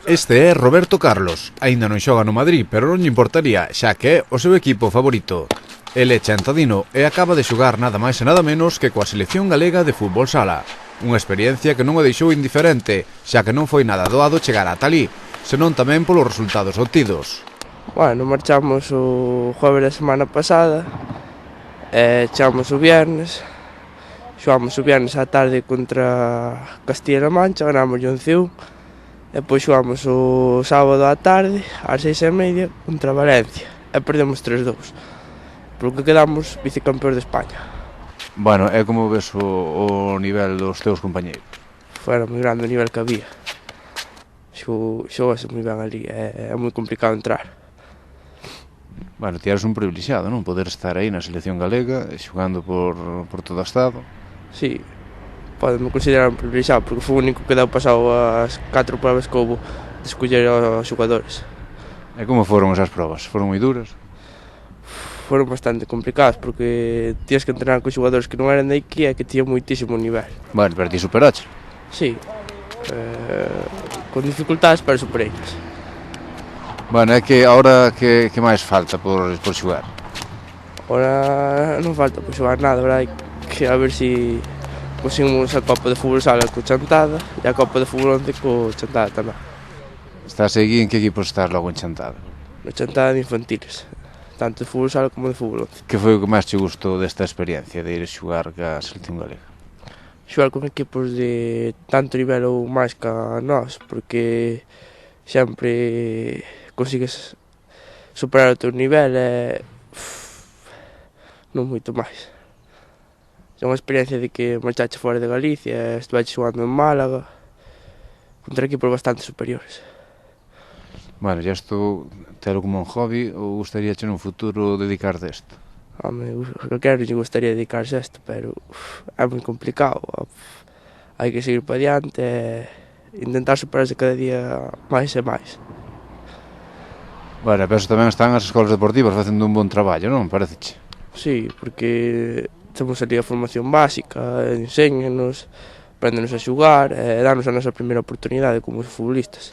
Este é Roberto Carlos. Aínda non xoga no Madrid, pero non lle importaría, xa que é o seu equipo favorito. El é chantadino e acaba de xogar nada máis e nada menos que coa selección galega de fútbol sala. Unha experiencia que non o deixou indiferente, xa que non foi nada doado chegar ata alí, senón tamén polos resultados obtidos. Bueno, marchamos o jueves da semana pasada, chegamos o viernes, xogamos o viernes á tarde contra Castilla-La Mancha, ganamos 11-1, e depois xogamos o sábado á tarde, ás 6:30, contra Valencia, e perdemos 3-2, polo que quedamos vicecampeóns de España. Bueno, é como ves o nivel dos teus compañeiros? Foi moi grande o nivel que había, xogase moi ben ali, é moi complicado entrar. Bueno, ti eres un privilexiado, non? Poder estar aí na selección galega, xogando por todo o estado. Sí, podeme considerar un privilexiado, porque foi o único que deu pasado as 4 pruebas que houve de escoller aos xogadores. E como foron esas probas? Foron moi duras? Foron bastante complicadas, porque tías que entrenar con xogadores que non eran de aquí e que tían moitísimo nivel. Bueno, pero ti superaches? Sí, con dificultades, pero supereinas. Bueno, é que agora que máis falta por xogar? Ahora non falta por xogar nada, verdad? Que a ver si conseguimos a Copa de Fútbol Sala co Chantada e a Copa de Fútbol 11 co Chantada tamén. Estás aí, en que equipo estás logo en Chantada? No Chantada de infantiles, tanto de Fútbol Sala como de Fútbol 11. Que foi o que máis te gustou desta experiencia de ir a xogar ca selección galega? Xogar con equipos de tanto nivel ou máis que a nós, porque sempre consigues superar o teu nivel e non moito máis. É unha experiencia de que marchache fora de Galicia, estuveche xogando en Málaga, contra equipos bastante superiores. Bueno, ya isto telo como un hobby ou gustaríache nun futuro dedicarte a isto? Home, calquera lle gustaría dedicarse a isto, pero é moi complicado. Hai que seguir para diante e intentar superarse cada día máis e máis. Bueno, pero tamén están as escolas deportivas facendo un bon traballo, non? Pareceche? Sí, porque temos ali a formación básica, enséñanos, aprendenos a xogar e danos a nosa primeira oportunidade como futbolistas.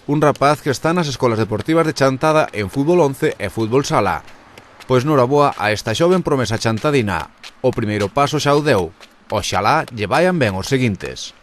Un rapaz que está nas escolas deportivas de Chantada en fútbol 11 e fútbol sala. Pois noraboa a esta xoven promesa chantadina. O primeiro paso xa o deu. Oxalá lle vayan ben os seguintes.